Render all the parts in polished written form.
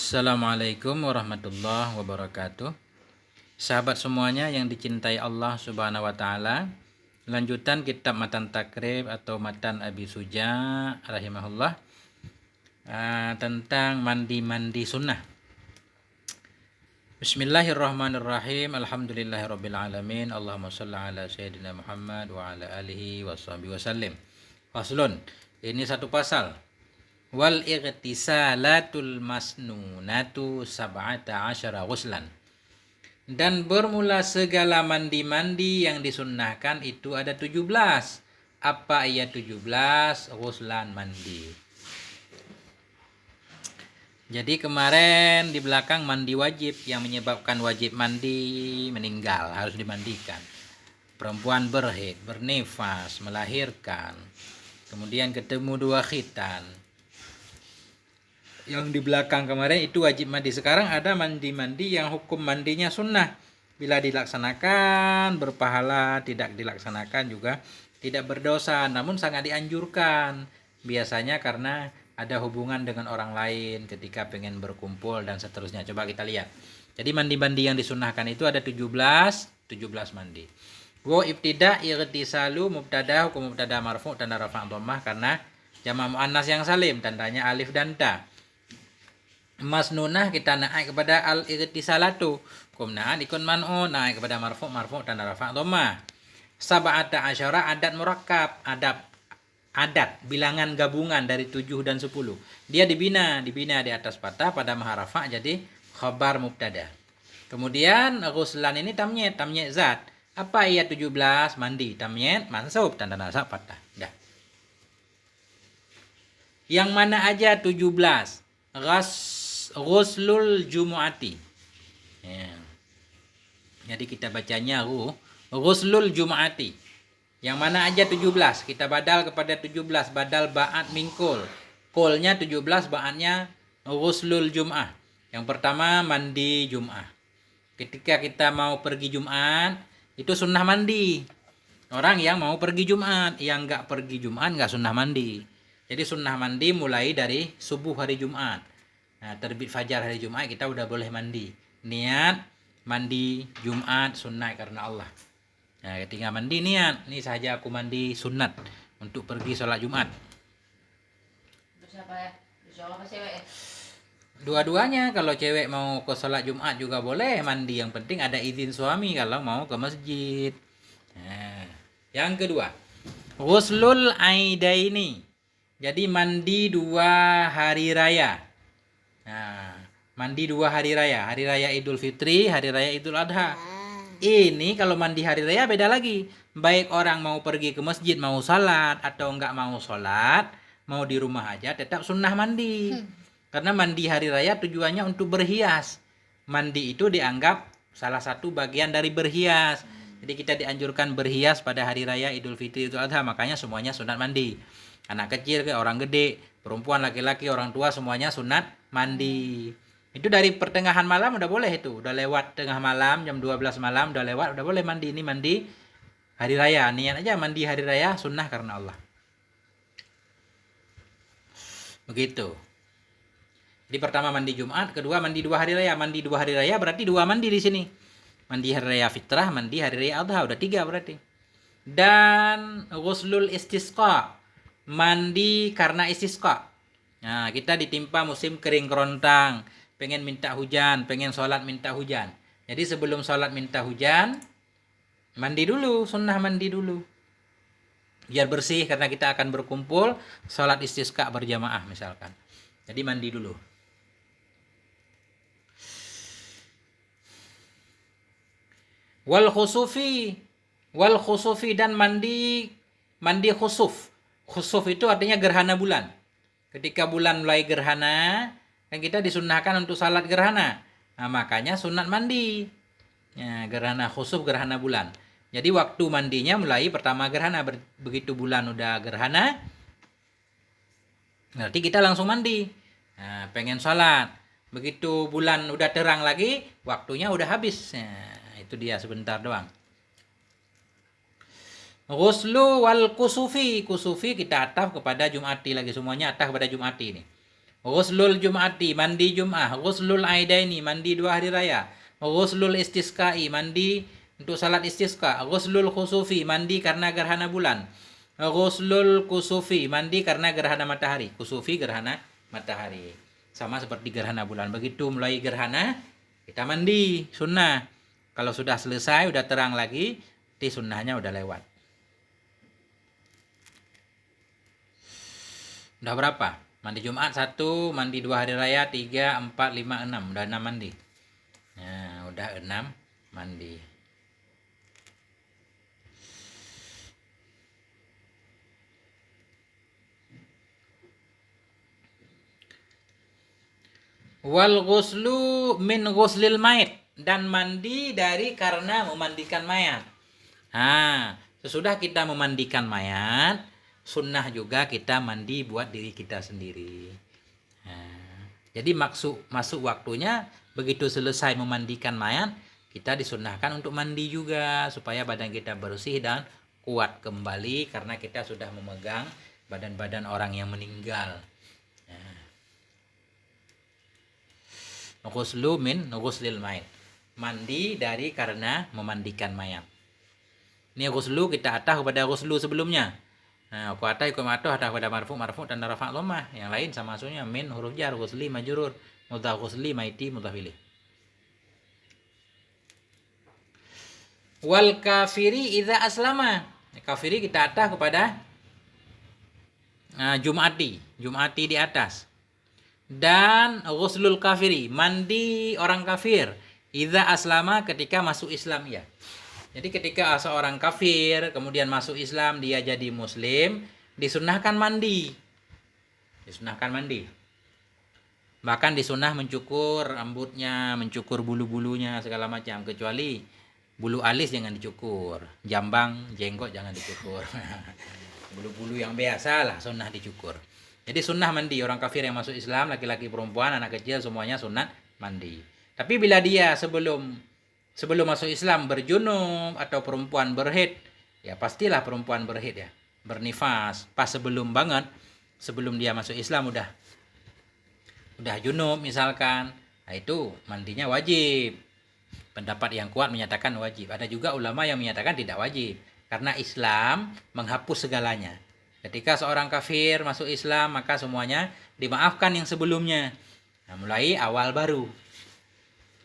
Assalamualaikum warahmatullahi wabarakatuh. Sahabat semuanya yang dicintai Allah Subhanahu wa taala. Lanjutan kitab Matan Takrib atau Matan Abi Suja rahimahullah tentang mandi-mandi sunnah. Bismillahirrahmanirrahim. Alhamdulillahirabbil alamin. Allahumma shalli ala sayyidina Muhammad wa ala alihi washabihi wasallim. Faslun. Ini satu pasal. Wal ightisalatul masnunatu sab'ata asyara ghuslan. Dan bermula segala mandi-mandi yang disunnahkan itu ada 17. Apa ia 17? Ghuslan, mandi. Jadi kemarin di belakang mandi wajib, yang menyebabkan wajib mandi meninggal, harus dimandikan. Perempuan berhaid, bernifas, melahirkan. Kemudian ketemu 2 khitan. Yang di belakang kemarin itu wajib mandi. Sekarang ada mandi-mandi yang hukum mandinya sunnah. Bila dilaksanakan berpahala, tidak dilaksanakan juga tidak berdosa. Namun sangat dianjurkan. Biasanya karena ada hubungan dengan orang lain ketika pengen berkumpul dan seterusnya. Coba kita lihat. Jadi mandi-mandi yang disunnahkan itu ada 17 mandi. Wa ibtida ightisalu mubtada hukum mubtada marfu tanda rafa' dhammah karena jamak muannas yang salim tandanya alif dan ta. Masnunah kita naik kepada al-ightisalatu. Kumnaan ikun man'un naik kepada marfu tanda rafa' dhammah. Sab'ata asyara adat murakkab, adat bilangan gabungan dari 7 dan 10. Dia dibina di atas patah pada maharafa jadi khabar mubtada. Kemudian ghuslan ini tamyiz zat. Apa ia 17? Mandi. Tamyiz mansub tanda nasab patah. Dah. Yang mana aja 17? Ghuslul Jumu'ati. Ya. Jadi kita bacanya Ghuslul Jumu'ati. Yang mana aja 17? Kita badal kepada 17. Badal ba'at mingkul. Kulnya 17, ba'atnya Ghuslul Jum'ah. Yang pertama mandi Jum'ah. Ketika kita mau pergi Jum'at, itu sunnah mandi. Orang yang mau pergi Jum'at, yang enggak pergi Jum'at enggak sunnah mandi. Jadi sunnah mandi mulai dari subuh hari Jum'at. Nah, terbit fajar hari Jumat kita udah boleh mandi. Niat mandi Jumat sunat karena Allah. Nah, ketika mandi niat, ini saja aku mandi sunat untuk pergi sholat Jumat. Dua-duanya, kalau cewek mau ke sholat Jumat juga boleh mandi. Yang penting ada izin suami kalau mau ke masjid. Nah, yang kedua, ghuslul aidaini. Jadi mandi 2 hari raya. Nah, mandi 2 hari raya. Hari raya Idul Fitri, hari raya Idul Adha. Ini kalau mandi hari raya beda lagi. Baik orang mau pergi ke masjid, mau salat, atau enggak mau salat, mau di rumah aja, tetap sunnah mandi. Karena mandi hari raya tujuannya untuk berhias. Mandi itu dianggap salah satu bagian dari berhias. Jadi kita dianjurkan berhias pada hari raya Idul Fitri, Idul Adha. Makanya semuanya sunat mandi. Anak kecil ke orang gede, perempuan, laki-laki, orang tua semuanya sunat mandi. Itu dari pertengahan malam udah boleh itu. Udah lewat tengah malam, jam 12 malam udah lewat, udah boleh mandi. Ini mandi hari raya. Niat aja mandi hari raya sunnah karena Allah. Begitu. Jadi pertama mandi Jumat, kedua mandi 2 hari raya. Mandi 2 hari raya berarti 2 mandi di sini. Mandi hari raya fitrah, mandi hari raya adha, udah 3 berarti. Dan ghuslul istisqa. Mandi karena istisqa. Nah, kita ditimpa musim kering kerontang, pengen minta hujan, pengen sholat minta hujan. Jadi sebelum sholat minta hujan, mandi dulu, sunnah mandi dulu. Biar bersih karena kita akan berkumpul, sholat istisqa berjamaah misalkan. Jadi mandi dulu. Wal khusufi dan mandi khusuf. Khusuf itu artinya gerhana bulan. Ketika bulan mulai gerhana, kan kita disunnahkan untuk salat gerhana. Nah, makanya sunat mandi. Ya, gerhana khusuf, gerhana bulan. Jadi waktu mandinya mulai pertama gerhana. Begitu bulan udah gerhana, berarti kita langsung mandi. Nah, pengen salat. Begitu bulan udah terang lagi, waktunya udah habis. Nah, itu dia sebentar doang. Ghuslu wal kusufi. Kusufi kita ataf kepada Jumati lagi. Semuanya ataf kepada Jumati ini. Ghuslul Jum'ati, mandi Jum'ah. Ghuslul Aidaini, mandi 2 hari raya. Ghuslul Istisqai, mandi untuk salat istisqa. Ghuslul Khusufi, mandi karena gerhana bulan. Ghuslul Kusufi, mandi karena gerhana matahari. Kusufi gerhana matahari. Sama seperti gerhana bulan. Begitu mulai gerhana, kita mandi, sunnah. Kalau sudah selesai, udah terang lagi, di sunnahnya udah lewat. Udah berapa? Mandi Jumat 1, mandi 2 hari raya 3, 4, 5, 6. Udah 6 mandi. Nah, udah 6 mandi. Wal ghuslu min ghuslil mait, dan mandi dari karena memandikan mayat. Nah, sesudah kita memandikan mayat, sunnah juga kita mandi buat diri kita sendiri. Nah, jadi masuk waktunya begitu selesai memandikan mayat, kita disunnahkan untuk mandi juga supaya badan kita bersih dan kuat kembali karena kita sudah memegang badan-badan orang yang meninggal. Ghuslu min ghuslil mayat, mandi dari karena memandikan mayat. Ini ghuslu kita atah kepada ghuslu sebelumnya. Nah, aku atah ikut atah kepada marfu dan rafa' dhammah. Yang lain sama maksudnya min huruf jar, ghusli majrur, mudhaf ghusli maiti mudhaf ilaih. Wal kafiri idza aslama, kafiri kita atah kepada Jum'ati di atas. Dan ghuslul kafiri, mandi orang kafir, idza aslama, ketika masuk Islam ya. Jadi ketika seorang kafir kemudian masuk Islam, dia jadi muslim, disunnahkan mandi. Bahkan disunnah mencukur rambutnya, mencukur bulu-bulunya segala macam, kecuali bulu alis jangan dicukur, jambang, jenggot jangan dicukur. Bulu-bulu yang biasa lah sunnah dicukur. Jadi sunnah mandi orang kafir yang masuk Islam, laki-laki, perempuan, anak kecil, semuanya sunnah mandi. Tapi bila dia sebelum masuk Islam berjunub atau perempuan berhaid, ya pastilah perempuan berhaid ya, bernifas pas sebelum dia masuk Islam udah junub misalkan, nah itu mandinya wajib. Pendapat yang kuat menyatakan wajib. Ada juga ulama yang menyatakan tidak wajib karena Islam menghapus segalanya. Ketika seorang kafir masuk Islam, maka semuanya dimaafkan yang sebelumnya. Nah, mulai awal baru.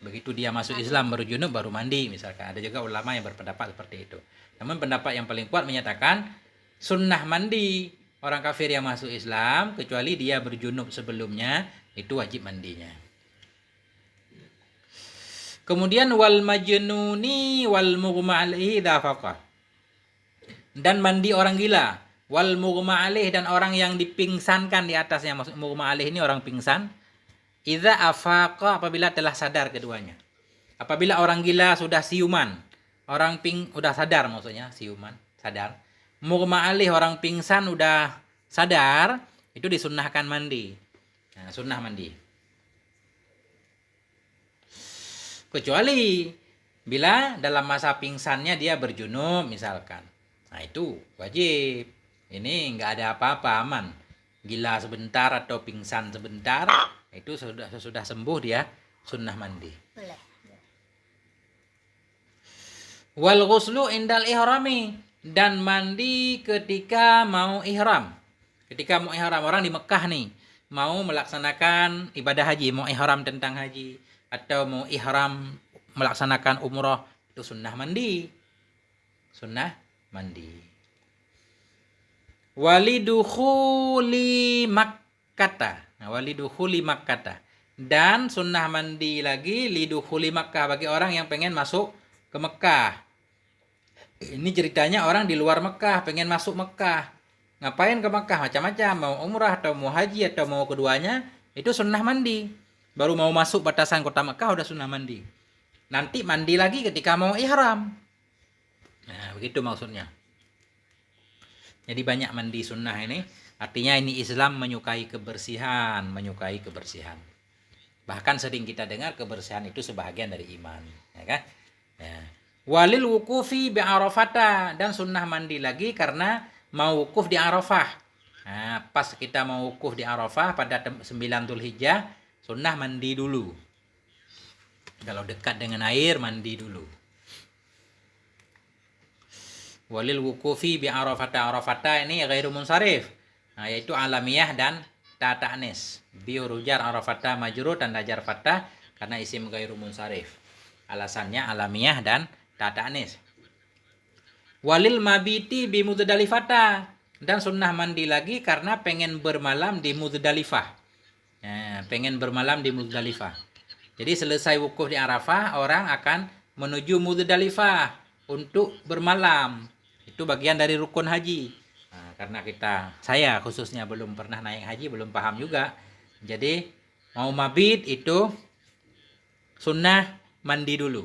Begitu dia masuk Islam baru junub baru mandi misalkan. Ada juga ulama yang berpendapat seperti itu. Namun pendapat yang paling kuat menyatakan sunnah mandi orang kafir yang masuk Islam, kecuali dia berjunub sebelumnya, itu wajib mandinya. Kemudian wal majnuni wal mughma alaihi idza faqa, dan mandi orang gila. Wal mughma alaih, dan orang yang dipingsankan di atasnya. Maksud mughma alaih ini orang pingsan. Idza afaqa, apabila telah sadar keduanya. Apabila orang gila sudah siuman, udah sadar, maksudnya siuman, sadar. Mughma alaih, orang pingsan udah sadar, itu disunnahkan mandi. Nah, sunnah mandi. Kecuali bila dalam masa pingsannya dia berjunub misalkan. Nah, itu wajib. Ini nggak ada apa-apa, aman. Gila sebentar atau pingsan sebentar, itu sudah sembuh dia sunnah mandi. Wal ghuslu indal ihrami, dan mandi ketika mau ihram. Ketika mau ihram, orang di Mekah nih mau melaksanakan ibadah haji, mau ihram tentang haji atau mau ihram melaksanakan umroh, itu sunnah mandi. Walidukhuli Makkata. Nah, walidukhuli Makkata. Dan sunnah mandi lagi lidukhuli Makkah, bagi orang yang pengen masuk ke Mekah. Ini ceritanya orang di luar Mekah pengen masuk Mekah. Ngapain ke Mekah? Macam-macam, mau umrah atau mau haji atau mau keduanya, itu sunnah mandi. Baru mau masuk batasan kota Mekah udah sunnah mandi. Nanti mandi lagi ketika mau ihram. Nah, begitu maksudnya. Jadi banyak mandi sunnah ini. Artinya ini Islam menyukai kebersihan. Bahkan sering kita dengar kebersihan itu sebahagian dari iman. Ya kan? Ya. Walil wukufi bi Arafata, dan sunnah mandi lagi karena mau wukuf di Arafah. Nah, pas kita mau wukuf di Arafah pada 9 Dzulhijjah, sunnah mandi dulu. Kalau dekat dengan air, mandi dulu. Walil wukufi bi Arafata ini ghairu munsharif. Nah, yaitu alamiah dan ta ta'nis. Bi rujar Arafata majrur dan jar fatah karena isim ghairu munsharif. Alasannya alamiah dan ta ta'nis. Walil mabiti bi Muzdalifata, dan sunnah mandi lagi karena pengen bermalam di Muzdalifah. Nah, pengen bermalam di Muzdalifah. Jadi selesai wukuf di Arafah, orang akan menuju Muzdalifah untuk bermalam. Itu bagian dari rukun haji. Nah, karena saya khususnya belum pernah naik haji, belum paham juga. Jadi mau mabit itu sunnah mandi dulu.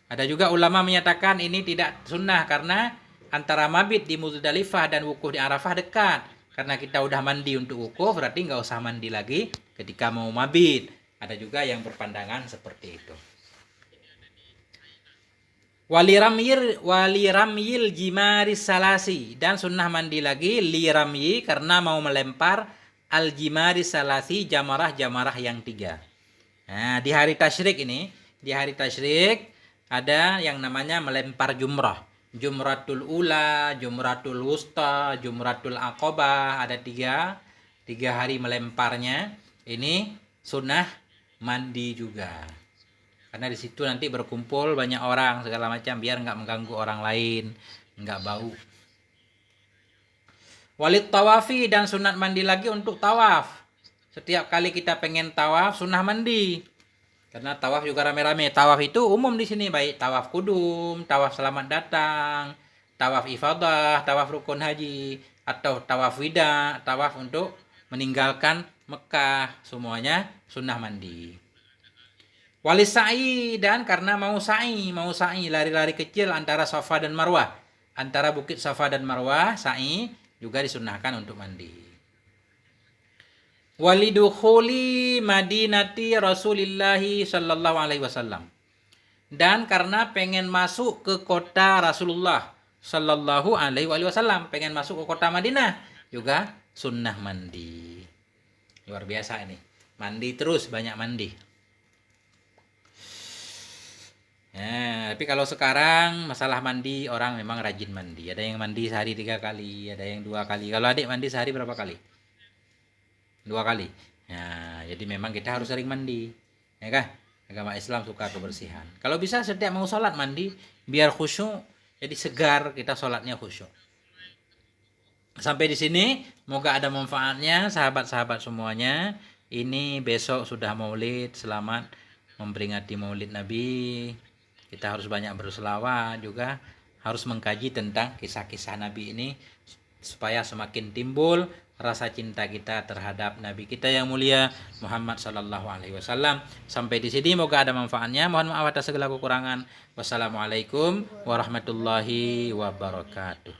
Ada juga ulama menyatakan ini tidak sunnah karena antara mabit di Muzdalifah dan wukuf di Arafah dekat. Karena kita udah mandi untuk wukuf, berarti nggak usah mandi lagi ketika mau mabit. Ada juga yang berpandangan seperti itu. Wali ramyil jimaris salasi, dan sunnah mandi lagi li ramyi karena mau melempar al jimaris salasi, jamarah-jamarah yang 3. Nah, di hari tasyrik ini, ada yang namanya melempar jumrah. Jumratul ula, jumratul wusta, jumratul aqabah, ada 3 hari melemparnya. Ini sunnah mandi juga. Karena di situ nanti berkumpul banyak orang segala macam biar nggak mengganggu orang lain, nggak bau. Walid tawafi, dan sunat mandi lagi untuk tawaf. Setiap kali kita pengen tawaf, sunnah mandi. Karena tawaf juga rame-rame. Tawaf itu umum di sini, baik tawaf kudum, tawaf selamat datang, tawaf ifadah, tawaf rukun haji, atau tawaf wida, tawaf untuk meninggalkan Mekah, semuanya sunnah mandi. Walis sa'i, dan karena mau sa'i, lari-lari kecil antara Safa dan Marwah. Antara bukit Safa dan Marwah, sa'i juga disunnahkan untuk mandi. Walidukhuli madinati Rasulillahi sallallahu alaihi wasallam, dan karena pengen masuk ke kota Rasulullah sallallahu alaihi wasallam, pengen masuk ke kota Madinah, juga sunnah mandi. Luar biasa ini, mandi terus, banyak mandi. Nah, tapi kalau sekarang masalah mandi, orang memang rajin mandi. Ada yang mandi sehari 3 kali, ada yang 2 kali. Kalau adik mandi sehari berapa kali? 2 kali. Nah, jadi memang kita harus sering mandi, ya kan? Agama Islam suka kebersihan. Kalau bisa setiap mau sholat mandi, biar khusyuk, jadi segar kita sholatnya khusyuk. Sampai di sini, semoga ada manfaatnya, sahabat-sahabat semuanya. Ini besok sudah Maulid, selamat memperingati Maulid Nabi. Kita harus banyak berselawat, juga harus mengkaji tentang kisah-kisah Nabi ini supaya semakin timbul rasa cinta kita terhadap Nabi kita yang mulia Muhammad sallallahu alaihi wasallam. Sampai di sini moga ada manfaatnya. Mohon maaf atas segala kekurangan. Wassalamualaikum warahmatullahi wabarakatuh.